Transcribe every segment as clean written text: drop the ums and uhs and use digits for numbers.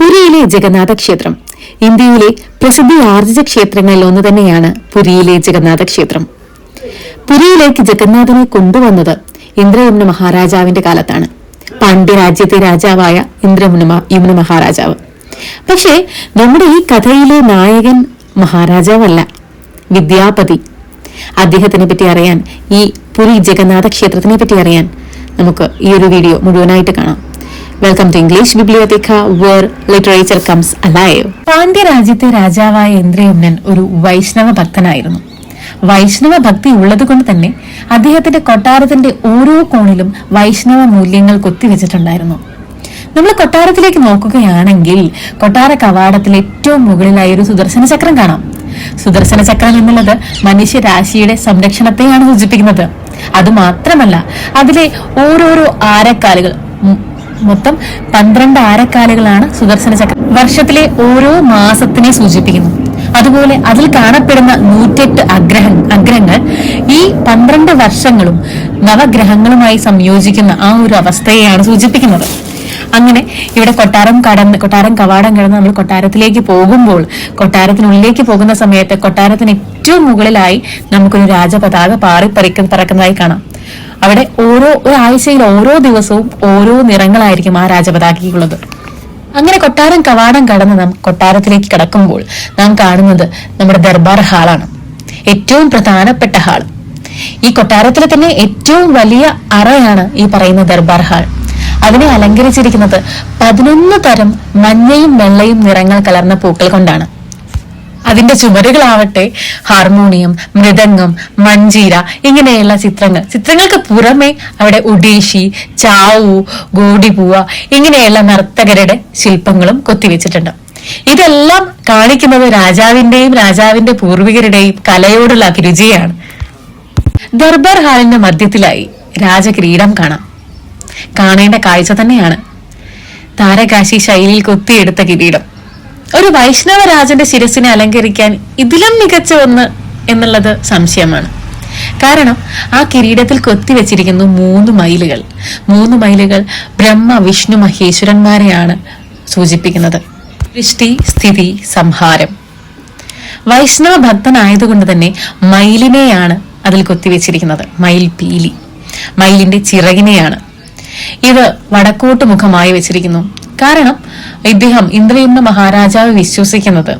പുരിയിലെ ജഗന്നാഥ ക്ഷേത്രം ഇന്ത്യയിലെ പ്രസിദ്ധിയാർജിച്ച ക്ഷേത്രങ്ങളിൽ ഒന്ന് തന്നെയാണ് പുരിയിലെ ജഗന്നാഥ ക്ഷേത്രം. പുരിയിലേക്ക് ജഗന്നാഥനെ കൊണ്ടുവന്നത് ഇന്ദ്രയമുന മഹാരാജാവിന്റെ കാലത്താണ്. പാണ്ഡ്യരാജ്യത്തെ രാജാവായ ഇന്ദ്രയമുന മഹാരാജാവ്. പക്ഷേ നമ്മുടെ ഈ കഥയിലെ നായകൻ മഹാരാജാവല്ല, വിദ്യാപതി. അദ്ദേഹത്തിനെ പറ്റി അറിയാൻ, ഈ പുരി ജഗന്നാഥ ക്ഷേത്രത്തിനെ പറ്റി അറിയാൻ നമുക്ക് ഈ ഒരു വീഡിയോ മുഴുവനായിട്ട് കാണാം. Welcome to English bibliotheca, where literature comes alive. പാണ്ഡ്യരാജ്യത്തെ രാജാവായ ഇന്ദ്രയമുനൻ ഒരു വൈഷ്ണവ ഭക്തനായിരുന്നു. വൈഷ്ണവ ഭക്തി ഉള്ളത് കൊണ്ട് തന്നെ അദ്ദേഹത്തിന്റെ കൊട്ടാരത്തിന്റെ ഓരോ കോണിലും വൈഷ്ണവ മൂല്യങ്ങൾ കൊത്തിവെച്ചിട്ടുണ്ടായിരുന്നു. നമ്മൾ കൊട്ടാരത്തിലേക്ക് നോക്കുകയാണെങ്കിൽ കൊട്ടാര കവാടത്തിൽ ഏറ്റവും മുകളിലായി ഒരു സുദർശന ചക്രം കാണാം. സുദർശന ചക്രം എന്നുള്ളത് മനുഷ്യരാശിയുടെ സംരക്ഷണത്തെയാണ് സൂചിപ്പിക്കുന്നത്. അതുമാത്രമല്ല, അതിലെ ഓരോരോ ആരക്കാലുകൾ, മൊത്തം 12 ആരക്കാലുകളാണ് സുദർശന ചക്രം. വർഷത്തിലെ ഓരോ മാസത്തിനെ സൂചിപ്പിക്കുന്നു. അതുപോലെ അതിൽ കാണപ്പെടുന്ന 108 അഗ്രഹങ്ങൾ ഈ 12 വർഷങ്ങളും നവഗ്രഹങ്ങളുമായി സംയോജിക്കുന്ന ആ ഒരു അവസ്ഥയെയാണ് സൂചിപ്പിക്കുന്നത്. അങ്ങനെ ഇവിടെ കൊട്ടാരം കവാടം കടന്ന് നമ്മൾ കൊട്ടാരത്തിലേക്ക് പോകുമ്പോൾ, കൊട്ടാരത്തിനുള്ളിലേക്ക് പോകുന്ന സമയത്ത് കൊട്ടാരത്തിന് ഏറ്റവും മുകളിലായി നമുക്കൊരു രാജപതാക പറക്കുന്നതായി കാണാം. അവിടെ ഒരാഴ്ചയിൽ ഓരോ ദിവസവും ഓരോ നിറങ്ങളായിരിക്കും ആ രാജപതാകയ്ക്കുള്ളത്. അങ്ങനെ കൊട്ടാരം കവാടം കടന്ന് നാം കൊട്ടാരത്തിലേക്ക് കടക്കുമ്പോൾ നാം കാണുന്നത് നമ്മുടെ ദർബാർ ഹാളാണ്. ഏറ്റവും പ്രധാനപ്പെട്ട ഹാൾ. ഈ കൊട്ടാരത്തിലെ തന്നെ ഏറ്റവും വലിയ അറയാണ് ഈ പറയുന്ന ദർബാർ ഹാൾ. അതിനെ അലങ്കരിച്ചിരിക്കുന്നത് 11 തരം മഞ്ഞയും വെള്ളയും നിറങ്ങൾ കലർന്ന പൂക്കൾ കൊണ്ടാണ്. അതിന്റെ ചുമരുകളാവട്ടെ ഹാർമോണിയം, മൃദംഗം, മഞ്ചീര ഇങ്ങനെയുള്ള ചിത്രങ്ങൾക്ക് പുറമെ അവിടെ ഒഡീഷി, ചാവു, ഗോഡിപൂവ ഇങ്ങനെയുള്ള നർത്തകരുടെ ശില്പങ്ങളും കൊത്തിവെച്ചിട്ടുണ്ട്. ഇതെല്ലാം കാണിക്കുന്നത് രാജാവിന്റെ പൂർവികരുടെയും കലയോടുള്ള അഭിരുചിയാണ്. ദർബാർ ഹാളിന്റെ മധ്യത്തിലായി രാജകിരീടം കാണാം. കാണേണ്ട കാഴ്ച തന്നെയാണ്. താരകാശി ശൈലിയിൽ കൊത്തിയെടുത്ത കിരീടം. ഒരു വൈഷ്ണവ രാജന്റെ ശിരസിനെ അലങ്കരിക്കാൻ ഇതിലും മികച്ച ഒന്ന് എന്നുള്ളത് സംശയമാണ്. കാരണം ആ കിരീടത്തിൽ കൊത്തിവെച്ചിരിക്കുന്നു 3 മയിലുകൾ. 3 മയിലുകൾ ബ്രഹ്മ, വിഷ്ണു, മഹേശ്വരന്മാരെയാണ് സൂചിപ്പിക്കുന്നത്. സൃഷ്ടി, സ്ഥിതി, സംഹാരം. വൈഷ്ണവ ഭക്തനായതുകൊണ്ട് തന്നെ മയിലിനെയാണ് അതിൽ കൊത്തിവെച്ചിരിക്കുന്നത്. മയിൽ പീലി, മയിലിന്റെ ചിറകിനെയാണ്. ഇത് വടക്കോട്ട് മുഖമായി വെച്ചിരിക്കുന്നു. കാരണം ഇന്ദ്രയമുന മഹാരാജാവ് വിശ്വസിക്കുന്നത്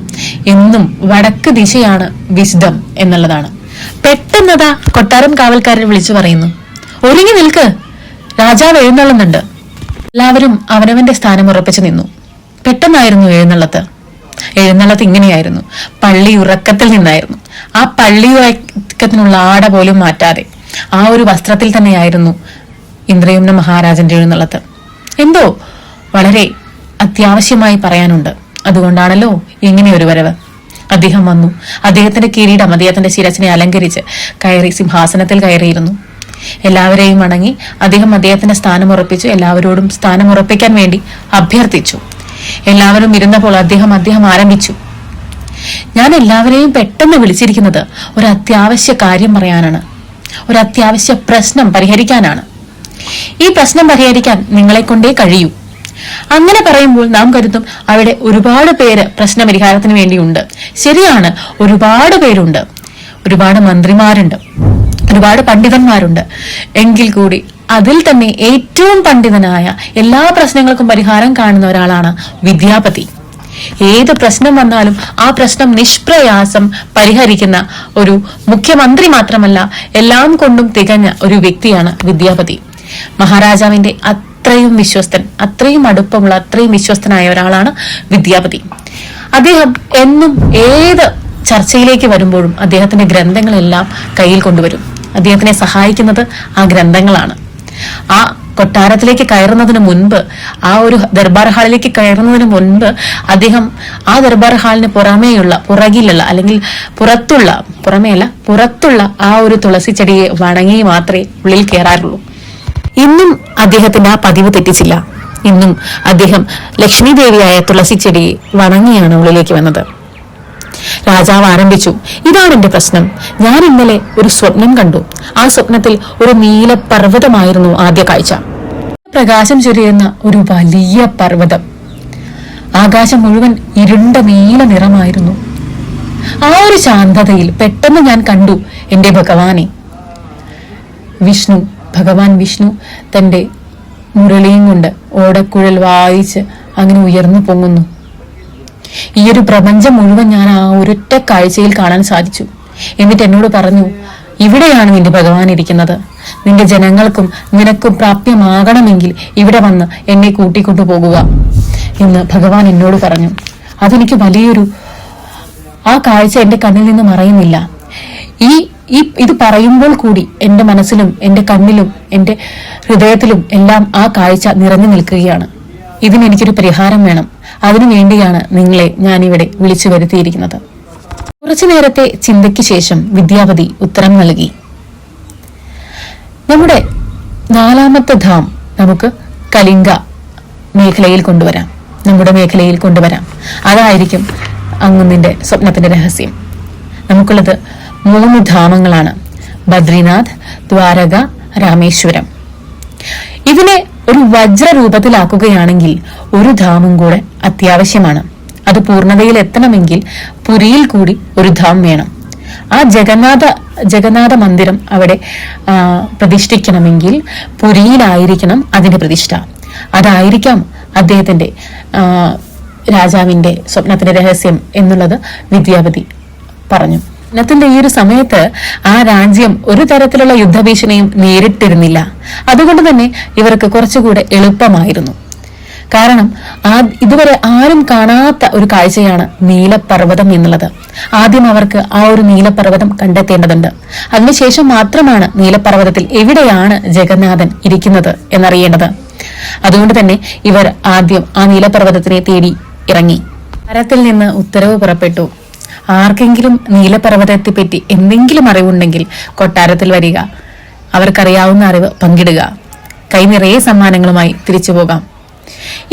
എന്നും വടക്ക് ദിശയാണ് വിസ്ഡം എന്നുള്ളതാണ്. പെട്ടെന്നതാ കൊട്ടാരം കാവൽക്കാരൻ വിളിച്ചു പറയുന്നു, ഒരുങ്ങി നിൽക്ക്, രാജാവ് എഴുന്നള്ളുന്നുണ്ട്. എല്ലാവരും അവനവന്റെ സ്ഥാനം ഉറപ്പിച്ചു നിന്നു. പെട്ടെന്നായിരുന്നു എഴുന്നള്ളത്ത് ഇങ്ങനെയായിരുന്നു. പള്ളി ഉറക്കത്തിൽ നിന്നായിരുന്നു. ആ പള്ളി ഉറക്കത്തിനുള്ള ആട പോലും മാറ്റാതെ ആ ഒരു വസ്ത്രത്തിൽ തന്നെയായിരുന്നു ഇന്ദ്രയമുന മഹാരാജന്റെ എഴുന്നള്ളത്ത്. എന്തോ വളരെ അത്യാവശ്യമായി പറയാനുണ്ട്. അതുകൊണ്ടാണല്ലോ ഇങ്ങനെ ഒരു വരവ്. അദ്ദേഹം വന്നു. അദ്ദേഹത്തിന്റെ കിരീടം അദ്ദേഹത്തിന്റെ ശിരസിനെ അലങ്കരിച്ച് സിംഹാസനത്തിൽ കയറിയിരുന്നു. എല്ലാവരെയും വണങ്ങി അദ്ദേഹത്തിന്റെ സ്ഥാനം ഉറപ്പിച്ചു. എല്ലാവരോടും സ്ഥാനം ഉറപ്പിക്കാൻ വേണ്ടി അഭ്യർത്ഥിച്ചു. എല്ലാവരും ഇരുന്നപ്പോൾ അദ്ദേഹം ആരംഭിച്ചു. ഞാൻ എല്ലാവരെയും പെട്ടെന്ന് വിളിച്ചിരിക്കുന്നത് ഒരു അത്യാവശ്യ കാര്യം പറയാനാണ്. ഒരു അത്യാവശ്യ പ്രശ്നം പരിഹരിക്കാനാണ്. ഈ പ്രശ്നം പരിഹരിക്കാൻ നിങ്ങളെ കൊണ്ടേ കഴിയൂ. അങ്ങനെ പറയുമ്പോൾ നാം കരുതും അവിടെ ഒരുപാട് പേര് പ്രശ്നപരിഹാരത്തിന് വേണ്ടിയുണ്ട്. ശരിയാണ്, ഒരുപാട് പേരുണ്ട്. ഒരുപാട് മന്ത്രിമാരുണ്ട്, ഒരുപാട് പണ്ഡിതന്മാരുണ്ട്. എങ്കിൽ കൂടി അതിൽ തന്നെ ഏറ്റവും പണ്ഡിതനായ, എല്ലാ പ്രശ്നങ്ങൾക്കും പരിഹാരം കാണുന്ന ഒരാളാണ് വിദ്യാപതി. ഏത് പ്രശ്നം വന്നാലും ആ പ്രശ്നം നിഷ്പ്രയാസം പരിഹരിക്കുന്ന ഒരു മുഖ്യമന്ത്രി മാത്രമല്ല, എല്ലാം കൊണ്ടും തികഞ്ഞ ഒരു വ്യക്തിയാണ് വിദ്യാപതി. മഹാരാജാവിന്റെ അത്രയും വിശ്വസ്തൻ, അത്രയും അടുപ്പമുള്ള, അത്രയും വിശ്വസ്തനായ ഒരാളാണ് വിദ്യാപതി. അദ്ദേഹം എന്നും ഏത് ചർച്ചയിലേക്ക് വരുമ്പോഴും അദ്ദേഹത്തിന്റെ ഗ്രന്ഥങ്ങളെല്ലാം കയ്യിൽ കൊണ്ടുവരും. അദ്ദേഹത്തിനെ സഹായിക്കുന്നത് ആ ഗ്രന്ഥങ്ങളാണ്. ആ കൊട്ടാരത്തിലേക്ക് കയറുന്നതിന് മുൻപ്, ആ ഒരു ദർബാർ ഹാളിലേക്ക് കയറുന്നതിന് മുൻപ് അദ്ദേഹം ആ ദർബാർ ഹാളിന് പുറകിലുള്ള അല്ലെങ്കിൽ പുറത്തുള്ള ആ ഒരു തുളസി ചെടിയെ വണങ്ങി മാത്രമേ ഉള്ളിൽ കയറാറുള്ളൂ. ഇന്നും അദ്ദേഹത്തിന്റെ ആ പതിവ് തെറ്റിച്ചില്ല. ഇന്നും അദ്ദേഹം ലക്ഷ്മി ദേവിയായ തുളസി ചെടിയെ വണങ്ങിയാണ് ഉള്ളിലേക്ക് വന്നത്. രാജാവ് ആരംഭിച്ചു, ഇതാണ് എന്റെ പ്രശ്നം. ഞാൻ ഇന്നലെ ഒരു സ്വപ്നം കണ്ടു. ആ സ്വപ്നത്തിൽ ഒരു നീല പർവ്വതമായിരുന്നു ആദ്യ കാഴ്ച. പ്രകാശം ചൊരിയുന്ന ഒരു വലിയ പർവ്വതം. ആകാശം മുഴുവൻ ഇരുണ്ട നീല നിറമായിരുന്നു. ആ ഒരു ശാന്തതയിൽ പെട്ടെന്ന് ഞാൻ കണ്ടു എന്റെ ഭഗവാനെ. ഭഗവാൻ വിഷ്ണു തന്റെ മുരളിയും കൊണ്ട് ഓടക്കുഴൽ വായിച്ച് അങ്ങനെ ഉയർന്നു പൊങ്ങുന്നു. ഈ ഒരു പ്രപഞ്ചം മുഴുവൻ ഞാൻ ആ ഒരൊറ്റ കാഴ്ചയിൽ കാണാൻ സാധിച്ചു. എന്നിട്ട് എന്നോട് പറഞ്ഞു, ഇവിടെയാണ് നിന്റെ ഭഗവാൻ ഇരിക്കുന്നത്. നിന്റെ ജനങ്ങൾക്കും നിനക്കും പ്രാപ്യമാകണമെങ്കിൽ ഇവിടെ വന്ന് എന്നെ കൂട്ടിക്കൊണ്ടു പോകുക എന്ന് ഭഗവാൻ എന്നോട് പറഞ്ഞു. അതെനിക്ക് വലിയൊരു ആ കാഴ്ച എന്റെ കണ്ണിൽ നിന്ന് മറയുന്നില്ല. ഇത് പറയുമ്പോൾ കൂടി എന്റെ മനസ്സിലും എന്റെ കണ്ണിലും എന്റെ ഹൃദയത്തിലും എല്ലാം ആ കാഴ്ച നിറഞ്ഞു നിൽക്കുകയാണ്. ഇതിനെനിക്കൊരു പരിഹാരം വേണം. അതിനു വേണ്ടിയാണ് നിങ്ങളെ ഞാനിവിടെ വിളിച്ചു വരുത്തിയിരിക്കുന്നത്. കുറച്ചു നേരത്തെ ചിന്തയ്ക്ക് ശേഷം വിദ്യാപതി ഉത്തരം നൽകി. നമ്മുടെ 4ാമത്തെ ധാം നമുക്ക് കലിംഗ മേഖലയിൽ കൊണ്ടുവരാം, നമ്മുടെ മേഖലയിൽ കൊണ്ടുവരാം. അതായിരിക്കും അങ്ങുന്നിന്റെ സ്വപ്നത്തിന്റെ രഹസ്യം. നമുക്കുള്ളത് 3 ധാമങ്ങളാണ്: ബദ്രിനാഥ്, ദ്വാരക, രാമേശ്വരം. ഇതിനെ ഒരു വജ്ര രൂപത്തിലാക്കുകയാണെങ്കിൽ ഒരു ധാമും കൂടെ അത്യാവശ്യമാണ്. അത് പൂർണ്ണതയിൽ എത്തണമെങ്കിൽ പുരിയിൽ കൂടി ഒരു ധാം വേണം. ആ ജഗന്നാഥ മന്ദിരം അവിടെ പ്രതിഷ്ഠിക്കണമെങ്കിൽ പുരിയിലായിരിക്കണം അതിന്റെ പ്രതിഷ്ഠ. അതായിരിക്കാം അദ്ദേഹത്തിന്റെ രാജാവിന്റെ സ്വപ്നത്തിന്റെ രഹസ്യം എന്നുള്ളത് വിദ്യാപതി പറഞ്ഞു. ഇന്നത്തെ ഈ ഒരു സമയത്ത് ആ രാജ്യം ഒരു തരത്തിലുള്ള യുദ്ധഭീഷണിയും നേരിട്ടിരുന്നില്ല. അതുകൊണ്ട് തന്നെ ഇവർക്ക് കുറച്ചുകൂടെ എളുപ്പമായിരുന്നു. കാരണം ഇതുവരെ ആരും കാണാത്ത ഒരു കാഴ്ചയാണ് നീലപർവ്വതം എന്നുള്ളത്. ആദ്യം അവർക്ക് ആ ഒരു നീലപർവ്വതം കണ്ടെത്തേണ്ടതുണ്ട്. അതിനുശേഷം മാത്രമാണ് നീലപർവ്വതത്തിൽ എവിടെയാണ് ജഗന്നാഥൻ ഇരിക്കുന്നത് എന്നറിയേണ്ടത്. അതുകൊണ്ട് തന്നെ ഇവർ ആദ്യം ആ നീലപർവ്വതത്തിനെ തേടി ഇറങ്ങി. ഭാരത്തിൽ നിന്ന് ഉത്തരവ് പുറപ്പെട്ടു. ആർക്കെങ്കിലും നീലപർവ്വതത്തെ പറ്റി എന്തെങ്കിലും അറിവുണ്ടെങ്കിൽ കൊട്ടാരത്തിൽ വരിക, അവർക്കറിയാവുന്ന അറിവ് പങ്കിടുക, കൈനിറയെ സമ്മാനങ്ങളുമായി തിരിച്ചു പോകാം.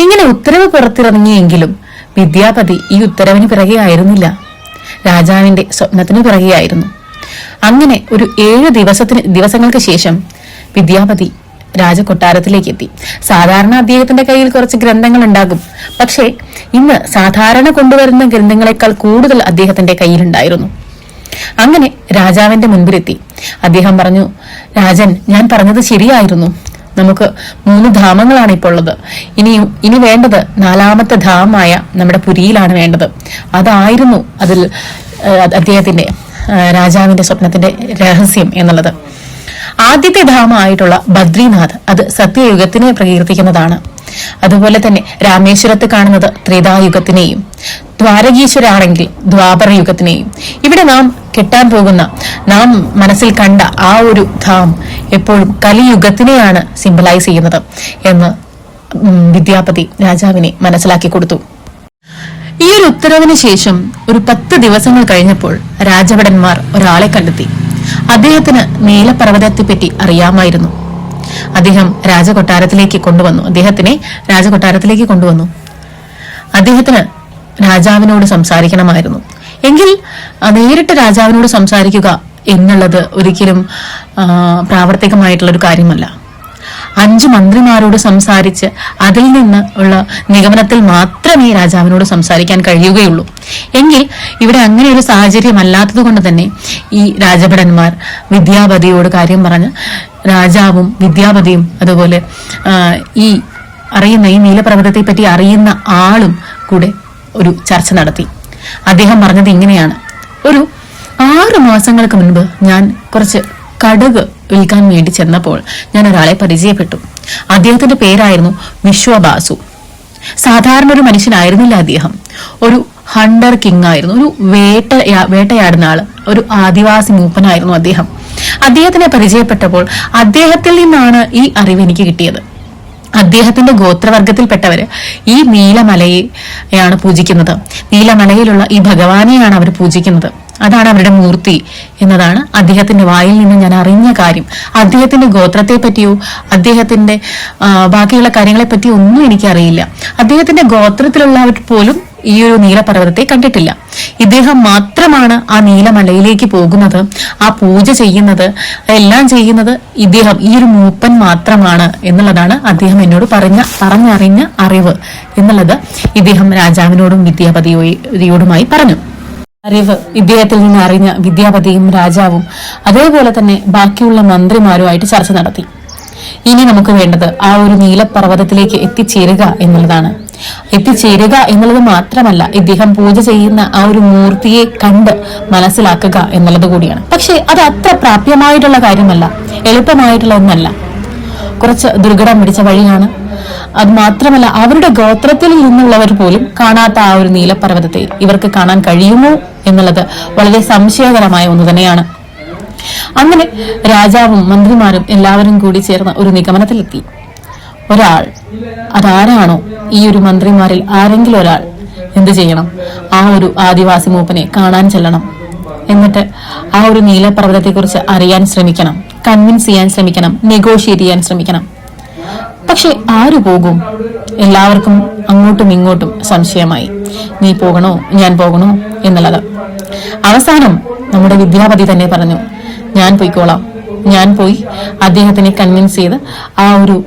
ഇങ്ങനെ ഉത്തരവ് പുറത്തിറങ്ങിയെങ്കിലും വിദ്യാപതി ഈ ഉത്തരവിന് പിറകെ ആയിരുന്നില്ല, രാജാവിന്റെ സ്വപ്നത്തിന് പിറകെയായിരുന്നു. അങ്ങനെ ഒരു 7 ദിവസങ്ങൾക്ക് ശേഷം വിദ്യാപതി രാജകൊട്ടാരത്തിലേക്ക് എത്തി. സാധാരണ അദ്ദേഹത്തിന്റെ കയ്യിൽ കുറച്ച് ഗ്രന്ഥങ്ങൾ ഉണ്ടാകും. പക്ഷേ ഇന്ന് സാധാരണ കൊണ്ടുവരുന്ന ഗ്രന്ഥങ്ങളെക്കാൾ കൂടുതൽ അദ്ദേഹത്തിന്റെ കയ്യിലുണ്ടായിരുന്നു. അങ്ങനെ രാജാവിന്റെ മുൻപിലെത്തി. അദ്ദേഹം പറഞ്ഞു, രാജൻ, ഞാൻ പറഞ്ഞത് ശരിയായിരുന്നു. നമുക്ക് 3 ധാമങ്ങളാണ് ഇപ്പോൾ ഉള്ളത്. ഇനി വേണ്ടത് 4ാമത്തെ ധാമമായ നമ്മുടെ പുരിയിലാണ് വേണ്ടത്. അതായിരുന്നു അതിൽ അദ്ദേഹത്തിന്റെ രാജാവിന്റെ സ്വപ്നത്തിന്റെ രഹസ്യം എന്നുള്ളത്. ആദ്യത്തെ ധാമമായിട്ടുള്ള ബദ്രിനാഥ് അത് സത്യയുഗത്തിനെ പ്രകീർത്തിക്കുന്നതാണ്. അതുപോലെ തന്നെ രാമേശ്വരത്ത് കാണുന്നത് ത്രേതായുഗത്തിനെയും, ദ്വാരകീശ്വരാണെങ്കിൽ ദ്വാപര യുഗത്തിനെയും, ഇവിടെ നാം കെട്ടാൻ പോകുന്ന, നാം മനസ്സിൽ കണ്ട ആ ഒരു ധാം എപ്പോഴും കലിയുഗത്തിനെയാണ് സിംബലൈസ് ചെയ്യുന്നത് എന്ന് വിദ്യാപതി രാജാവിനെ മനസ്സിലാക്കി കൊടുത്തു. ഈ ഒരു ഉത്തരവിന് ശേഷം ഒരു 10 ദിവസങ്ങൾ കഴിഞ്ഞപ്പോൾ രാജഭടന്മാർ ഒരാളെ കണ്ടെത്തി. അദ്ദേഹത്തിന് നീലപർവ്വതത്തെ പറ്റി അറിയാമായിരുന്നു. അദ്ദേഹത്തിനെ രാജകൊട്ടാരത്തിലേക്ക് കൊണ്ടുവന്നു. അദ്ദേഹത്തിന് രാജാവിനോട് സംസാരിക്കണമായിരുന്നു. എങ്കിൽ നേരിട്ട് രാജാവിനോട് സംസാരിക്കുക എന്നുള്ളത് ഒരിക്കലും പ്രാവർത്തികമായിട്ടുള്ള ഒരു കാര്യമല്ല. 5 മന്ത്രിമാരോട് സംസാരിച്ച് അതിൽ നിന്ന് ഉള്ള നിഗമനത്തിൽ മാത്രമേ രാജാവിനോട് സംസാരിക്കാൻ കഴിയുകയുള്ളൂ. എങ്കിൽ ഇവിടെ അങ്ങനെ ഒരു സാഹചര്യം അല്ലാത്തത് കൊണ്ട് തന്നെ ഈ രാജഭടന്മാർ വിദ്യാപതിയോട് കാര്യം പറഞ്ഞ് രാജാവും വിദ്യാപതിയും അതുപോലെ ഈ നീലപർവ്വതത്തെ പറ്റി അറിയുന്ന ആളും കൂടെ ഒരു ചർച്ച നടത്തി. അദ്ദേഹം പറഞ്ഞത് ഇങ്ങനെയാണ്: ഒരു 6 മാസങ്ങൾക്ക് മുൻപ് ഞാൻ കുറച്ച് കടുക് വിൽക്കാൻ വേണ്ടി ചെന്നപ്പോൾ ഞാൻ ഒരാളെ പരിചയപ്പെട്ടു. അദ്ദേഹത്തിന്റെ പേരായിരുന്നു വിശ്വബാസു. സാധാരണ ഒരു മനുഷ്യനായിരുന്നില്ല അദ്ദേഹം. ഒരു ഹണ്ടർ കിങ് ആയിരുന്നു, ഒരു വേട്ടയാടുന്ന ആള്, ഒരു ആദിവാസി മൂപ്പനായിരുന്നു അദ്ദേഹം. അദ്ദേഹത്തിനെ പരിചയപ്പെട്ടപ്പോൾ അദ്ദേഹത്തിൽ നിന്നാണ് ഈ അറിവ് എനിക്ക് കിട്ടിയത്. അദ്ദേഹത്തിന്റെ ഗോത്രവർഗത്തിൽപ്പെട്ടവര് ഈ നീലമലയെയാണ് പൂജിക്കുന്നത്. നീലമലയിലുള്ള ഈ ഭഗവാനെയാണ് അവർ പൂജിക്കുന്നത്. അതാണ് അവരുടെ മൂർത്തി എന്നതാണ് അദ്ദേഹത്തിന്റെ വായിൽ നിന്ന് ഞാൻ അറിഞ്ഞ കാര്യം. അദ്ദേഹത്തിന്റെ ഗോത്രത്തെ പറ്റിയോ അദ്ദേഹത്തിന്റെ ബാക്കിയുള്ള കാര്യങ്ങളെ പറ്റിയോ ഒന്നും എനിക്കറിയില്ല. അദ്ദേഹത്തിന്റെ ഗോത്രത്തിലുള്ളവർ പോലും ഈ ഒരു നീലപർവ്വതത്തെ കണ്ടിട്ടില്ല. ഇദ്ദേഹം മാത്രമാണ് ആ നീലമലയിലേക്ക് പോകുന്നത്, ആ പൂജ ചെയ്യുന്നത്, എല്ലാം ചെയ്യുന്നത് ഇദ്ദേഹം, ഈ ഒരു മൂപ്പൻ മാത്രമാണ് എന്നുള്ളതാണ് അദ്ദേഹം എന്നോട് പറഞ്ഞറിഞ്ഞ അറിവ് എന്നുള്ളത് ഇദ്ദേഹം രാജാവിനോടും വിദ്യാപതിയോടുമായി പറഞ്ഞു. അറിവ് ഇദ്ദേഹത്തിൽ നിന്ന് അറിഞ്ഞ വിദ്യാപതിയും രാജാവും അതേപോലെ തന്നെ ബാക്കിയുള്ള മന്ത്രിമാരുമായിട്ട് ചർച്ച നടത്തി. ഇനി നമുക്ക് വേണ്ടത് ആ ഒരു നീലപർവ്വതത്തിലേക്ക് എത്തിച്ചേരുക എന്നുള്ളതാണ്. എത്തിച്ചേരുക എന്നുള്ളത് മാത്രമല്ല, ഇദ്ദേഹം പൂജ ചെയ്യുന്ന ആ ഒരു മൂർത്തിയെ കണ്ട് മനസ്സിലാക്കുക എന്നുള്ളത് കൂടിയാണ്. പക്ഷെ അത് അത്ര പ്രാപ്യമായിട്ടുള്ള കാര്യമല്ല, എളുപ്പമായിട്ടുള്ള ഒന്നല്ല. കുറച്ച് ദുർഘടം പിടിച്ച വഴിയാണ്. അത് മാത്രമല്ല, അവരുടെ ഗോത്രത്തിൽ നിന്നുള്ളവർ പോലും കാണാത്ത ആ ഒരു നീലപർവ്വതത്തെ ഇവർക്ക് കാണാൻ കഴിയുമോ എന്നുള്ളത് വളരെ സംശയകരമായ ഒന്ന് തന്നെയാണ്. അങ്ങനെ രാജാവും മന്ത്രിമാരും എല്ലാവരും കൂടി ചേർന്ന് ഒരു നിഗമനത്തിലെത്തി. ഒരാൾ, അതാരാണോ ഈ ഒരു മന്ത്രിമാരിൽ ആരെങ്കിലും ഒരാൾ എന്ത് ചെയ്യണം, ആ ഒരു ആദിവാസി മൂപ്പനെ കാണാൻ ചെല്ലണം. എന്നിട്ട് ആ ഒരു നീലപർവ്വതത്തെ കുറിച്ച് അറിയാൻ ശ്രമിക്കണം, കൺവിൻസ് ചെയ്യാൻ ശ്രമിക്കണം, നെഗോഷിയേറ്റ് ചെയ്യാൻ ശ്രമിക്കണം. പക്ഷെ ആര് പോകും? എല്ലാവർക്കും അങ്ങോട്ടും ഇങ്ങോട്ടും സംശയമായി. നീ പോകണോ ഞാൻ പോകണോ എന്നുള്ളത്. അവസാനം നമ്മുടെ വിദ്യാപതി തന്നെ പറഞ്ഞു, ഞാൻ പോയിക്കോളാം, ഞാൻ പോയി അദ്ദേഹത്തിനെ കൺവിൻസ് ചെയ്ത് ആ ഒരു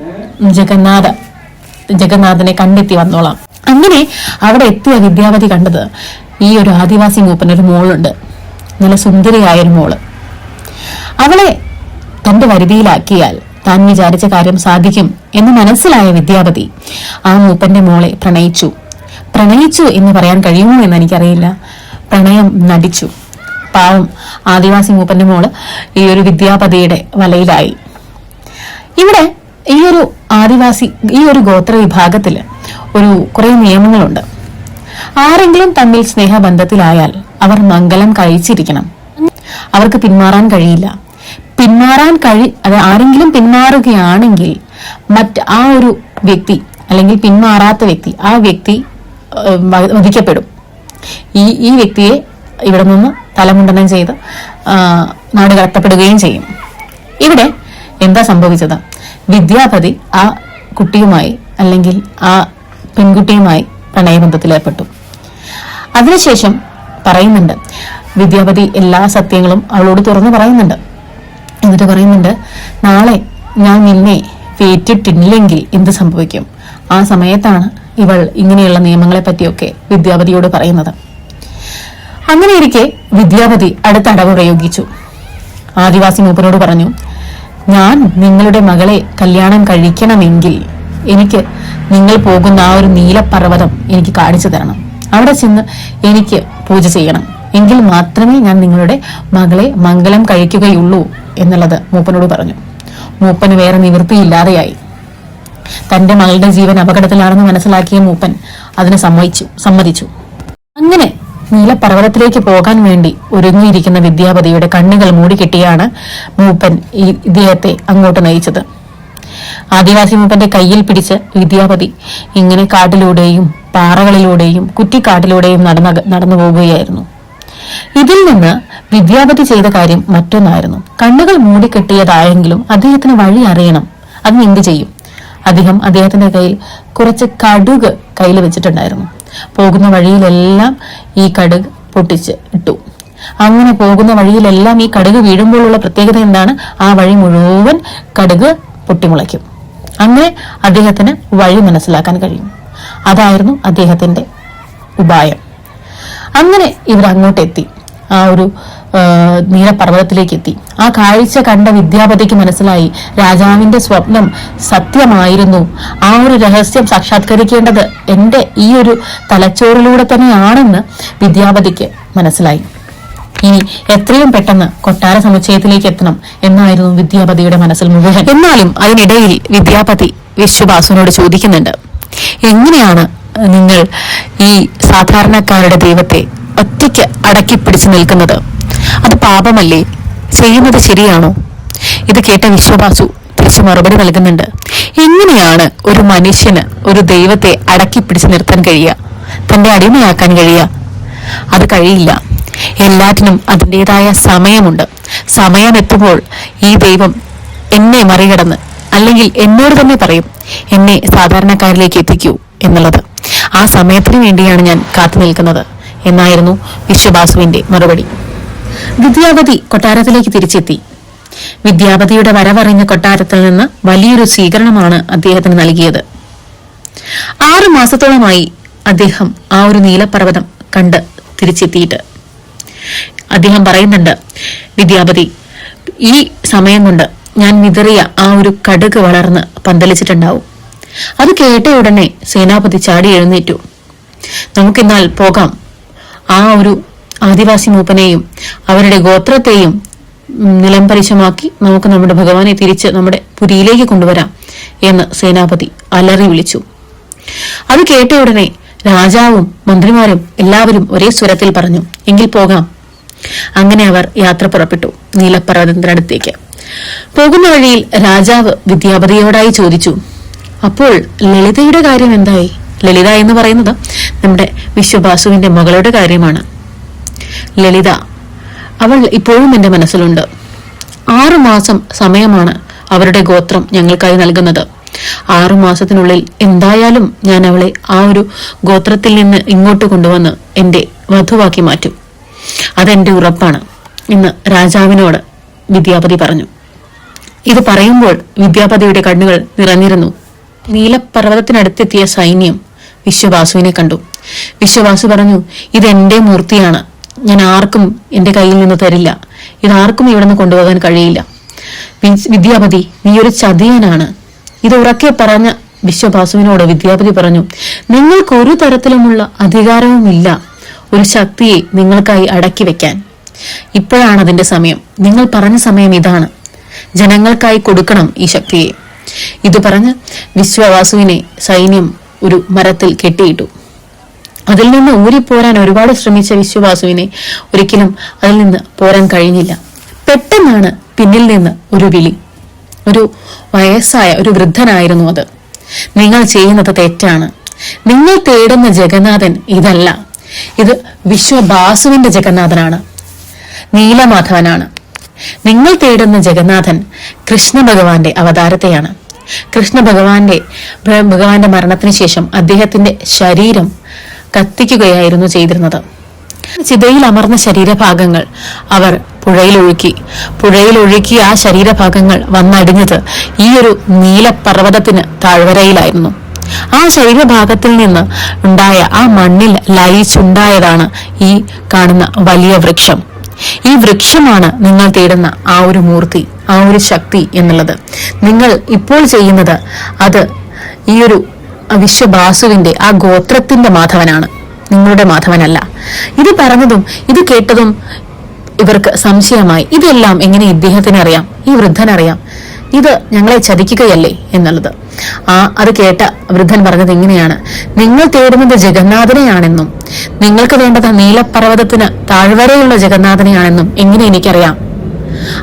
ജഗന്നാഥനെ കണ്ടെത്തി വന്നോളാം. അങ്ങനെ അവിടെ എത്തിയ വിദ്യാപതി കണ്ടത് ഈ ഒരു ആദിവാസി മൂപ്പനൊരു മോളുണ്ട്, നല്ല സുന്ദരിയായൊരു മോള്. അവളെ തന്റെ വരുതിയിലാക്കിയാൽ താൻ വിചാരിച്ച കാര്യം സാധിക്കും എന്ന് മനസ്സിലായ വിദ്യാപതി ആ മൂപ്പന്റെ മോളെ പ്രണയിച്ചു എന്ന് പറയാൻ കഴിയുമോ എന്ന് എനിക്കറിയില്ല. പ്രണയം നടിച്ചു. പാവം ആദിവാസി മൂപ്പന്റെ മോള് ഈ ഒരു വിദ്യാപതിയുടെ വലയിലായി. ഇവിടെ ഈ ഒരു ആദിവാസി, ഈ ഒരു ഗോത്ര വിഭാഗത്തില് കുറെ നിയമങ്ങളുണ്ട്. ആരെങ്കിലും തമ്മിൽ സ്നേഹബന്ധത്തിലായാൽ അവർ മംഗലം കഴിച്ചിരിക്കണം. അവർക്ക് പിന്മാറാൻ കഴിയില്ല. ആരെങ്കിലും പിന്മാറുകയാണെങ്കിൽ ആ ഒരു വ്യക്തി അല്ലെങ്കിൽ പിന്മാറാത്ത വ്യക്തി, ആ വ്യക്തി വധിക്കപ്പെടും. ഈ വ്യക്തിയെ ഇവിടെ നിന്ന് തലമുണ്ടനം ചെയ്ത് നാട് കടത്തപ്പെടുകയും ചെയ്യും. ഇവിടെ എന്താ സംഭവിച്ചത്? വിദ്യാപതി ആ കുട്ടിയുമായി അല്ലെങ്കിൽ ആ പെൺകുട്ടിയുമായി പ്രണയബന്ധത്തിലേർപ്പെട്ടു. അതിനുശേഷം പറയുന്നുണ്ട്, വിദ്യാപതി എല്ലാ സത്യങ്ങളും അവളോട് തുറന്നു പറയുന്നുണ്ട്. എന്നിട്ട് പറയുന്നുണ്ട്, നാളെ ഞാൻ നിന്നെ പേറ്റിട്ടില്ലെങ്കിൽ എന്ത് സംഭവിക്കും? ആ സമയത്താണ് ഇവൾ ഇങ്ങനെയുള്ള നിയമങ്ങളെ പറ്റിയൊക്കെ വിദ്യാപതിയോട് പറയുന്നത്. അങ്ങനെയിരിക്കെ വിദ്യാപതി അടുത്ത അടവ് പ്രയോഗിച്ചു. ആദിവാസി മൂപ്പനോട് പറഞ്ഞു, ഞാൻ നിങ്ങളുടെ മകളെ കല്യാണം കഴിക്കണമെങ്കിൽ എനിക്ക് നിങ്ങൾ പോകുന്ന ആ ഒരു നീലപർവ്വതം എനിക്ക് കാണിച്ചു തരണം. അവിടെ ചെന്ന് എനിക്ക് പൂജ ചെയ്യണം. എങ്കിൽ മാത്രമേ ഞാൻ നിങ്ങളുടെ മകളെ മംഗലം കഴിക്കുകയുള്ളൂ എന്നുള്ളത് മൂപ്പനോട് പറഞ്ഞു. മൂപ്പന് വേറെ നിവൃത്തിയില്ലാതെയായി. തന്റെ മകളുടെ ജീവൻ അപകടത്തിലാണെന്ന് മനസ്സിലാക്കിയ മൂപ്പൻ അതിന് സമ്മതിച്ചു. അങ്ങനെ നീലപർവ്വതത്തിലേക്ക് പോകാൻ വേണ്ടി ഒരുങ്ങിയിരിക്കുന്ന വിദ്യാപതിയുടെ കണ്ണുകൾ മൂടിക്കെട്ടിയാണ് മൂപ്പൻ ഈ ഇദ്ദേഹത്തെ അങ്ങോട്ട് നയിച്ചത്. ആദിവാസി മൂപ്പന്റെ കയ്യിൽ പിടിച്ച് വിദ്യാപതി ഇങ്ങനെ കാട്ടിലൂടെയും പാറകളിലൂടെയും കുറ്റിക്കാട്ടിലൂടെയും നടന്നു പോവുകയായിരുന്നു. ഇതിൽ നിന്ന് വിദ്യാപതി ചെയ്ത കാര്യം മറ്റൊന്നായിരുന്നു. കണ്ണുകൾ മൂടിക്കെട്ടിയതായെങ്കിലും അദ്ദേഹത്തിന് വഴി അറിയണം. അതിന് എന്ത് ചെയ്യും? അദ്ദേഹത്തിന്റെ കയ്യിൽ കുറച്ച് കടുക് കയ്യിൽ വെച്ചിട്ടുണ്ടായിരുന്നു. പോകുന്ന വഴിയിലെല്ലാം ഈ കടുക് പൊട്ടിച്ച് ഇട്ടു. അങ്ങനെ പോകുന്ന വഴിയിലെല്ലാം ഈ കടുക് വീഴുമ്പോഴുള്ള പ്രത്യേകത എന്താണ്? ആ വഴി മുഴുവൻ കടുക് പൊട്ടിമുളയ്ക്കും. അങ്ങനെ അദ്ദേഹത്തിന് വഴി മനസ്സിലാക്കാൻ കഴിയും. അതായിരുന്നു അദ്ദേഹത്തിന്റെ ഉപായം. അങ്ങനെ ഇവർ അങ്ങോട്ടെത്തി. ആ ഒരു നീലപർവ്വതത്തിലേക്ക് എത്തി. ആ കാഴ്ച കണ്ട വിദ്യാപതിക്ക് മനസ്സിലായി രാജാവിന്റെ സ്വപ്നം സത്യമായിരുന്നു. ആ ഒരു രഹസ്യം സാക്ഷാത്കരിക്കേണ്ടത് എന്റെ ഈ ഒരു തലച്ചോറിലൂടെ തന്നെയാണെന്ന് വിദ്യാപതിക്ക് മനസ്സിലായി. ഇനി എത്രയും പെട്ടെന്ന് കൊട്ടാര സമുച്ചയത്തിലേക്ക് എത്തണം എന്നായിരുന്നു വിദ്യാപതിയുടെ മനസ്സിൽ മുഴുവൻ. എന്നാലും അതിനിടയിൽ വിദ്യാപതി വിശ്വവാസുവിനോട് ചോദിക്കുന്നുണ്ട്, എങ്ങനെയാണ് നിങ്ങൾ ഈ സാധാരണക്കാരുടെ ദൈവത്തെ ഒറ്റയ്ക്ക് അടക്കി പിടിച്ചു നിൽക്കുന്നത്? അത് പാപമല്ലേ? ചെയ്യുന്നത് ശരിയാണോ? ഇത് കേട്ട വിശ്വവാസു തിരിച്ചു മറുപടി നൽകുന്നുണ്ട്, എങ്ങനെയാണ് ഒരു മനുഷ്യന് ഒരു ദൈവത്തെ അടക്കി പിടിച്ചു നിർത്താൻ കഴിയുക? തന്റെ അടിമയാക്കാൻ കഴിയുക? അത് കഴിയില്ല. എല്ലാറ്റിനും അതിൻ്റെതായ സമയമുണ്ട്. സമയമെത്തുമ്പോൾ ഈ ദൈവം എന്നെ മറികടന്ന് അല്ലെങ്കിൽ എന്നോട് തന്നെ പറയും, എന്നെ സാധാരണക്കാരിലേക്ക് എത്തിക്കൂ എന്നുള്ളത്. ആ സമയത്തിന് വേണ്ടിയാണ് ഞാൻ കാത്തു നിൽക്കുന്നത് എന്നായിരുന്നു വിശ്വബാസുവിന്റെ മറുപടി. വിദ്യാപതി കൊട്ടാരത്തിലേക്ക് തിരിച്ചെത്തി. വിദ്യാപതിയുടെ വരവറിഞ്ഞ കൊട്ടാരത്തിൽ നിന്ന് വലിയൊരു സ്വീകരണമാണ് അദ്ദേഹത്തിന് നൽകിയത്. 6 മാസത്തോളമായി അദ്ദേഹം ആ ഒരു നീലപ്പർവ്വതം കണ്ട് തിരിച്ചെത്തിയിട്ട്. അദ്ദേഹം പറയുന്നുണ്ട്, വിദ്യാപതി, ഈ സമയം കൊണ്ട് ഞാൻ വിതറിയ ആ ഒരു കടുക് വളർന്ന് പന്തലിച്ചിട്ടുണ്ടാവും. അത് കേട്ട ഉടനെ സേനാപതി ചാടി എഴുന്നേറ്റു. നമുക്കിന്നാൽ പോകാം, ആ ഒരു ആദിവാസി മൂപ്പനെയും അവരുടെ ഗോത്രത്തെയും നിലംപരിശമാക്കി നമുക്ക് നമ്മുടെ ഭഗവാനെ തിരിച്ച് നമ്മുടെ പുരിയിലേക്ക് കൊണ്ടുവരാം എന്ന് സേനാപതി അലറി വിളിച്ചു. അത് കേട്ട ഉടനെ രാജാവും മന്ത്രിമാരും എല്ലാവരും ഒരേ സ്വരത്തിൽ പറഞ്ഞു, എങ്കിൽ പോകാം. അങ്ങനെ അവർ യാത്ര പുറപ്പെട്ടു നീലപ്പർവ്വതത്തിനടുത്തേക്ക്. പോകുന്ന വഴിയിൽ രാജാവ് വിദ്യാപതിയോടായി ചോദിച്ചു, അപ്പോൾ ലളിതയുടെ കാര്യം എന്തായി? ലളിത എന്ന് പറയുന്നത് നമ്മുടെ വിശ്വബാസുവിന്റെ മകളുടെ കാര്യമാണ്. ലളിത, അവൾ ഇപ്പോഴും എന്റെ മനസ്സിലുണ്ട്. 6 മാസം സമയമാണ് അവരുടെ ഗോത്രം ഞങ്ങൾക്കായി നൽകുന്നത്. 6 മാസത്തിനുള്ളിൽ എന്തായാലും ഞാൻ അവളെ ആ ഒരു ഗോത്രത്തിൽ നിന്ന് ഇങ്ങോട്ട് കൊണ്ടുവന്ന് എന്റെ വധുവാക്കി മാറ്റും. അതെന്റെ ഉറപ്പാണ് എന്ന് രാജാവിനോട് വിദ്യാപതി പറഞ്ഞു. ഇത് പറയുമ്പോൾ വിദ്യാപതിയുടെ കണ്ണുകൾ നിറഞ്ഞിരുന്നു. നീലപ്പർവ്വതത്തിനടുത്തെത്തിയ സൈന്യം വിശ്വബാസുവിനെ കണ്ടു. വിശ്വബാസു പറഞ്ഞു, ഇതെന്റെ മൂർത്തിയാണ്, ഞാൻ ആർക്കും എന്റെ കയ്യിൽ നിന്ന് തരില്ല. ഇതാർക്കും ഇവിടെ നിന്ന് കൊണ്ടുപോകാൻ കഴിയില്ല. വിദ്യാപതി, നീ ഒരു ചതിയനാണ്. ഇത് ഉറക്കെ പറഞ്ഞ വിശ്വബാസുവിനോട് വിദ്യാപതി പറഞ്ഞു, നിങ്ങൾക്ക് ഒരു തരത്തിലുമുള്ള അധികാരവുമില്ല ഒരു ശക്തിയെ നിങ്ങൾക്കായി അടക്കി വെക്കാൻ. ഇപ്പോഴാണ് അതിന്റെ സമയം. നിങ്ങൾ പറഞ്ഞ സമയം ഇതാണ്. ജനങ്ങൾക്കായി കൊടുക്കണം ഈ ശക്തിയെ. ഇത് പറഞ്ഞ് വിശ്വബാസുവിനെ സൈന്യം ഒരു മരത്തിൽ കെട്ടിയിട്ടു. അതിൽ നിന്ന് ഊരിപ്പോരാൻ ഒരുപാട് ശ്രമിച്ച വിശ്വബാസുവിനെ ഒരിക്കലും അതിൽ നിന്ന് പോരാൻ കഴിഞ്ഞില്ല. പെട്ടെന്നാണ് പിന്നിൽ നിന്ന് ഒരു വിളി. ഒരു വയസ്സായ ഒരു വൃദ്ധനായിരുന്നു അത്. നിങ്ങൾ ചെയ്യുന്നത് തെറ്റാണ്. നിങ്ങൾ തേടുന്ന ജഗന്നാഥൻ ഇതല്ല. ഇത് വിശ്വബാസുവിന്റെ ജഗന്നാഥനാണ്, നീലമാധവനാണ്. നിങ്ങൾ തേടുന്ന ജഗന്നാഥൻ കൃഷ്ണ ഭഗവാന്റെ അവതാരത്തെയാണ്. കൃഷ്ണ ഭഗവാന്റെ മരണത്തിന് ശേഷം അദ്ദേഹത്തിന്റെ ശരീരം കത്തിക്കുകയായിരുന്നു ചെയ്തിരുന്നത്. ചിതയിൽ അമർന്ന ശരീരഭാഗങ്ങൾ അവർ പുഴയിലൊഴുക്കി ആ ശരീരഭാഗങ്ങൾ വന്നടിഞ്ഞത് ഈ ഒരു നീലപ്പർവ്വതത്തിന് താഴ്വരയിലായിരുന്നു. ആ ശരീരഭാഗത്തിൽ നിന്ന് ഉണ്ടായ ആ മണ്ണിൽ ലയിച്ചുണ്ടായതാണ് ഈ കാണുന്ന വലിയ വൃക്ഷം. ഈ വൃക്ഷമാണ് നിങ്ങൾ തേടുന്ന ആ ഒരു മൂർത്തി, ആ ഒരു ശക്തി എന്നുള്ളത്. നിങ്ങൾ ഇപ്പോൾ ചെയ്യുന്നത് അത് ഈ ഒരു വിശ്വബാസുവിന്റെ ആ ഗോത്രത്തിന്റെ മാധവനാണ്, നിങ്ങളുടെ മാധവനല്ല. ഇത് പറഞ്ഞതും ഇത് കേട്ടതും ഇവർക്ക് സംശയമായി. ഇതെല്ലാം എങ്ങനെ ഇദ്ദേഹത്തിന് അറിയാം, ഈ വൃദ്ധനറിയാം? ഇത് ഞങ്ങളെ ചതിക്കുകയല്ലേ എന്നുള്ളത്. അത് കേട്ട വൃദ്ധൻ പറഞ്ഞത് ഇങ്ങനെയാണ്, നിങ്ങൾ തേടുന്നത് ജഗന്നാഥനെയാണെന്നും നിങ്ങൾക്ക് വേണ്ടത് നീലപ്പർവ്വതത്തിന് താഴ്വരയുള്ള ജഗന്നാഥനെയാണെന്നും എങ്ങനെ എനിക്കറിയാം?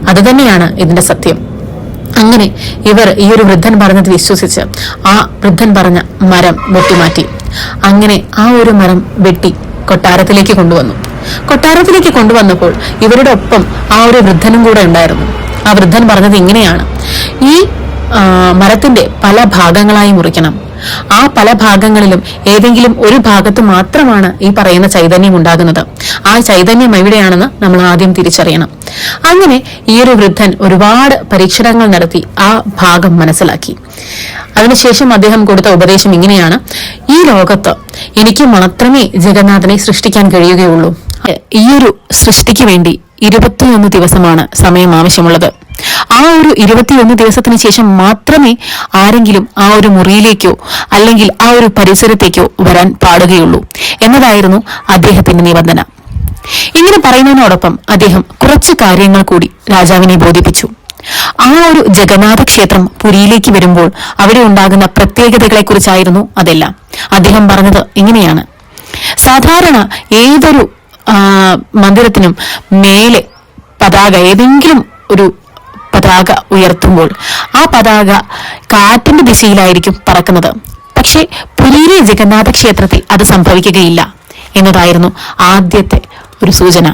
അത് തന്നെയാണ് ഇതിന്റെ സത്യം. അങ്ങനെ ഇവർ ഈ ഒരു വൃദ്ധൻ പറഞ്ഞത് വിശ്വസിച്ച് ആ വൃദ്ധൻ പറഞ്ഞ മരം വെട്ടിമാറ്റി. അങ്ങനെ ആ ഒരു മരം വെട്ടി കൊട്ടാരത്തിലേക്ക് കൊണ്ടുവന്നു. കൊട്ടാരത്തിലേക്ക് കൊണ്ടുവന്നപ്പോൾ ഇവരുടെ ഒപ്പം ആ ഒരു വൃദ്ധനും കൂടെ ഉണ്ടായിരുന്നു. ആ വൃദ്ധൻ പറഞ്ഞത് ഇങ്ങനെയാണ്, ഈ മരത്തിന്റെ പല ഭാഗങ്ങളായി മുറിക്കണം. ആ പല ഭാഗങ്ങളിലും ഏതെങ്കിലും ഒരു ഭാഗത്ത് മാത്രമാണ് ഈ പറയുന്ന ചൈതന്യം ഉണ്ടാകുന്നത്. ആ ചൈതന്യം എവിടെയാണെന്ന് നമ്മൾ ആദ്യം തിരിച്ചറിയണം. അങ്ങനെ ഈ ഒരു വൃദ്ധൻ ഒരുപാട് പരീക്ഷണങ്ങൾ നടത്തി ആ ഭാഗം മനസ്സിലാക്കി. അതിനുശേഷം അദ്ദേഹം കൊടുത്ത ഉപദേശം ഇങ്ങനെയാണ്, ഈ ലോകത്ത് എനിക്ക് മാത്രമേ ജഗന്നാഥനെ സൃഷ്ടിക്കാൻ കഴിയുകയുള്ളൂ. ഈ ഒരു സൃഷ്ടിക്ക് വേണ്ടി 21 ദിവസമാണ് സമയം ആവശ്യമുള്ളത്. ആ ഒരു 21 ദിവസത്തിന് ശേഷം മാത്രമേ ആരെങ്കിലും ആ ഒരു മുറിയിലേക്കോ അല്ലെങ്കിൽ ആ ഒരു പരിസരത്തേക്കോ വരാൻ പാടുകയുള്ളൂ എന്നതായിരുന്നു അദ്ദേഹത്തിന്റെ നിബന്ധന. ഇങ്ങനെ പറയുന്നതിനോടൊപ്പം അദ്ദേഹം കുറച്ച് കാര്യങ്ങൾ കൂടി രാജാവിനെ ബോധിപ്പിച്ചു. ആ ഒരു ജഗന്നാഥ ക്ഷേത്രം പുരിയിലേക്ക് വരുമ്പോൾ അവിടെ ഉണ്ടാകുന്ന പ്രത്യേകതകളെ കുറിച്ചായിരുന്നു അതെല്ലാം. അദ്ദേഹം പറഞ്ഞത് ഇങ്ങനെയാണ്, സാധാരണ ഏതൊരു മന്ദിരത്തിനും മേലെ പതാക, ഏതെങ്കിലും ഒരു പതാക ഉയർത്തുമ്പോൾ ആ പതാക കാറ്റിന്റെ ദിശയിലായിരിക്കും പറക്കുന്നത്. പക്ഷെ പുരിയിലെ ജഗന്നാഥ ക്ഷേത്രത്തിൽ അത് സംഭവിക്കുകയില്ല എന്നതായിരുന്നു ആദ്യത്തെ ഒരു സൂചന.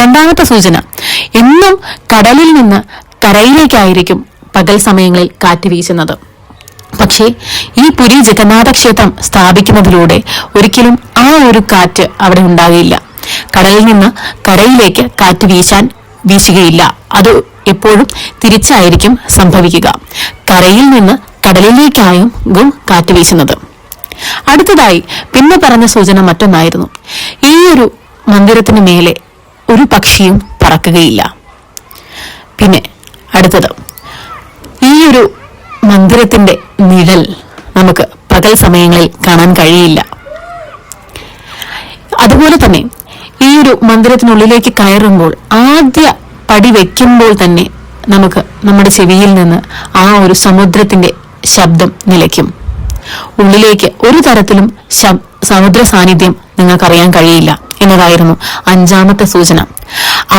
രണ്ടാമത്തെ സൂചന, എന്നും കടലിൽ നിന്ന് കരയിലേക്കായിരിക്കും പകൽ സമയങ്ങളിൽ കാറ്റ് വീശുന്നത്. പക്ഷേ ഈ പുരി ജഗന്നാഥ ക്ഷേത്രം സ്ഥാപിക്കുന്നതിലൂടെ ഒരിക്കലും ആ ഒരു കാറ്റ് അവിടെ ഉണ്ടാകില്ല. കടലിൽ നിന്ന് കരയിലേക്ക് കാറ്റ് വീശുകയില്ല. അത് എപ്പോഴും തിരിച്ചായിരിക്കും സംഭവിക്കുക. കരയിൽ നിന്ന് കടലിലേക്കായും കാറ്റ് വീശുന്നത്. അടുത്തതായി പിന്നെ പറഞ്ഞ സൂചന മറ്റൊന്നായിരുന്നു. ഈ ഒരു മന്ദിരത്തിന് മേലെ ഒരു പക്ഷിയും പറക്കുകയില്ല. പിന്നെ അടുത്തത്, ഈ ഒരു മന്ദിരത്തിന്റെ നിഴൽ നമുക്ക് പകൽ സമയങ്ങളിൽ കാണാൻ കഴിയില്ല. അതുപോലെ തന്നെ ഈ ഒരു മന്ദിരത്തിനുള്ളിലേക്ക് കയറുമ്പോൾ ആദ്യ പടി വെക്കുമ്പോൾ തന്നെ നമുക്ക് നമ്മുടെ ചെവിയിൽ നിന്ന് ആ ഒരു സമുദ്രത്തിന്റെ ശബ്ദം നിലയ്ക്കും. ഉള്ളിലേക്ക് ഒരു തരത്തിലും സമുദ്ര സാന്നിധ്യം നിങ്ങൾക്കറിയാൻ കഴിയില്ല എന്നതായിരുന്നു 5ാമത്തെ സൂചന.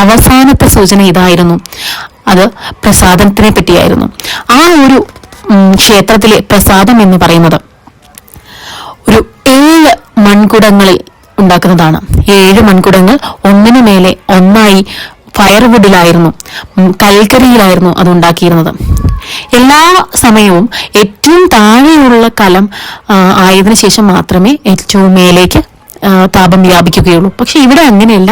അവസാനത്തെ സൂചന ഇതായിരുന്നു. അത് പ്രസാദത്തിനെ പറ്റിയായിരുന്നു. ആ ഒരു ക്ഷേത്രത്തിലെ പ്രസാദം എന്ന് പറയുന്നത് ഒരു 7 മൺകുടങ്ങളിൽ ഉണ്ടാക്കുന്നതാണ്. 7 മൺകുടങ്ങൾ ഒന്നിനു മേലെ ഒന്നായി ഫയർവുഡിലായിരുന്നു, കൽക്കരിയിലായിരുന്നു അത് ഉണ്ടാക്കിയിരുന്നത്. എല്ലാ സമയവും ഏറ്റവും താഴെയുള്ള കലം ആയതിനു ശേഷം മാത്രമേ ഏറ്റവും മേലേക്ക് താപം വ്യാപിക്കുകയുള്ളൂ. പക്ഷെ ഇവിടെ അങ്ങനെയല്ല.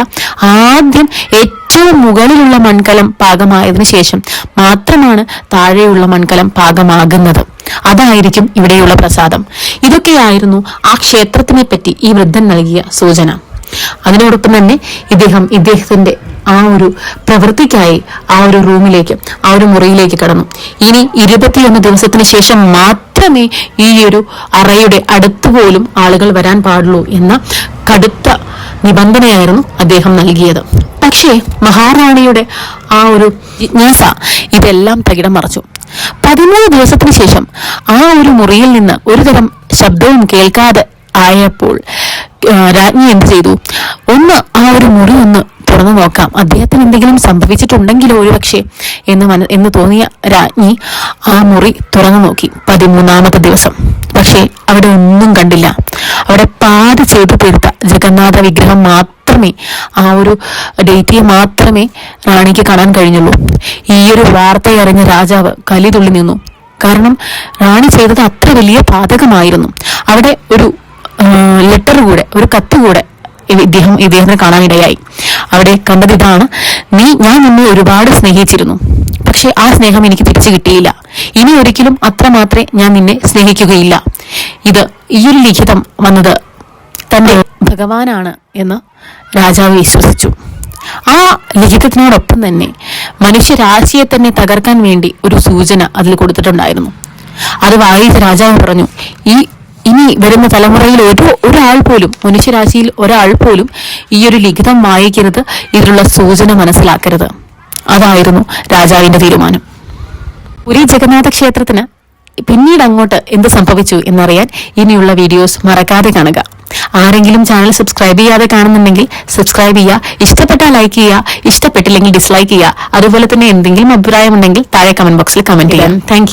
ആദ്യം ഏറ്റവും മുകളിലുള്ള മൺകലം പാകമായതിനു ശേഷം മാത്രമാണ് താഴെയുള്ള മൺകലം പാകമാകുന്നത്. അതായിരിക്കും ഇവിടെയുള്ള പ്രസാദം. ഇതൊക്കെയായിരുന്നു ആ ക്ഷേത്രത്തിനെ പറ്റി ഈ വൃദ്ധൻ നൽകിയ സൂചന. അതിനോടൊപ്പം തന്നെ ഇദ്ദേഹത്തിന്റെ ആ ഒരു പ്രവൃത്തിക്കായി ആ ഒരു റൂമിലേക്ക്, ആ ഒരു മുറിയിലേക്ക് കടന്നു. ഇനി 21 ദിവസത്തിന് ശേഷം മാത്രമേ ഈ ഒരു അറയുടെ അടുത്തുപോലും ആളുകൾ വരാൻ പാടുള്ളൂ എന്ന കടുത്ത നിബന്ധനയായിരുന്നു അദ്ദേഹം നൽകിയത്. പക്ഷേ മഹാറാണിയുടെ ആ ഒരു ജിജ്ഞാസ ഇതെല്ലാം തകിടം മറിച്ചു. 13 ദിവസത്തിന് ശേഷം ആ ഒരു മുറിയിൽ നിന്ന് ഒരുതരം ശബ്ദവും കേൾക്കാതെ ആയപ്പോൾ രാജ്ഞി എന്ത് ചെയ്തു? ആ ഒരു മുറി ഒന്ന് തുറന്നു നോക്കാം, അദ്ദേഹത്തിന് എന്തെങ്കിലും സംഭവിച്ചിട്ടുണ്ടെങ്കിലോ ഒരുപക്ഷെ എന്ന് തോന്നിയ രാജ്ഞി ആ മുറി തുറന്നു നോക്കി. 13ാമത്തെ ദിവസം. പക്ഷേ അവിടെ ഒന്നും കണ്ടില്ല. അവിടെ പാതി ചെയ്തു തീർത്ത ജഗന്നാഥ വിഗ്രഹം മാത്രമേ, ആ ഒരു ഡേറ്റിയെ മാത്രമേ റാണിക്ക് കാണാൻ കഴിഞ്ഞുള്ളൂ. ഈ ഒരു വാർത്തയറിഞ്ഞ രാജാവ് കലിതുള്ളി നിന്നു. കാരണം റാണി ചെയ്തത് അത്ര വലിയ പാതകമായിരുന്നു. അവിടെ ഒരു ലെറ്റർ കൂടെ, ഒരു കത്ത് കൂടെ ഇദ്ദേഹത്തിന് കാണാനിടയായി. അവിടെ കണ്ടത് ഇതാണ്: ഞാൻ നിന്നെ ഒരുപാട് സ്നേഹിച്ചിരുന്നു, പക്ഷെ ആ സ്നേഹം എനിക്ക് തിരിച്ചു കിട്ടിയില്ല. ഇനി ഒരിക്കലും അത്രമാത്രേ ഞാൻ നിന്നെ സ്നേഹിക്കുകയില്ല. ഈ ഒരു ലിഖിതം വന്നത് തന്റെ ഭഗവാനാണ് എന്ന് രാജാവ് വിശ്വസിച്ചു. ആ ലിഖിതത്തിനോടൊപ്പം തന്നെ മനുഷ്യരാശിയെ തന്നെ തകർക്കാൻ വേണ്ടി ഒരു സൂചന അതിൽ കൊടുത്തിട്ടുണ്ടായിരുന്നു. അത് വായിച്ച രാജാവ് പറഞ്ഞു, ഇനി വരുന്ന തലമുറയിൽ ഒരാൾ പോലും, മനുഷ്യരാശിയിൽ ഒരാൾ പോലും ഈ ഒരു ലിഖിതം വായിക്കരുത്, ഇതിലുള്ള സൂചന മനസ്സിലാക്കരുത്. അതായിരുന്നു രാജാവിന്റെ തീരുമാനം. പുരി ജഗന്നാഥ ക്ഷേത്രത്തിന് പിന്നീട് അങ്ങോട്ട് എന്ത് സംഭവിച്ചു എന്നറിയാൻ ഇനിയുള്ള വീഡിയോസ് മറക്കാതെ കാണുക. ആരെങ്കിലും ചാനൽ സബ്സ്ക്രൈബ് ചെയ്യാതെ കാണുന്നുണ്ടെങ്കിൽ സബ്സ്ക്രൈബ് ചെയ്യുക. ഇഷ്ടപ്പെട്ടാൽ ലൈക്ക് ചെയ്യുക, ഇഷ്ടപ്പെട്ടില്ലെങ്കിൽ ഡിസ്ലൈക്ക് ചെയ്യുക. അതുപോലെ തന്നെ എന്തെങ്കിലും അഭിപ്രായം ഉണ്ടെങ്കിൽ താഴെ കമന്റ് ബോക്സിൽ കമന്റ് ചെയ്യാം. താങ്ക്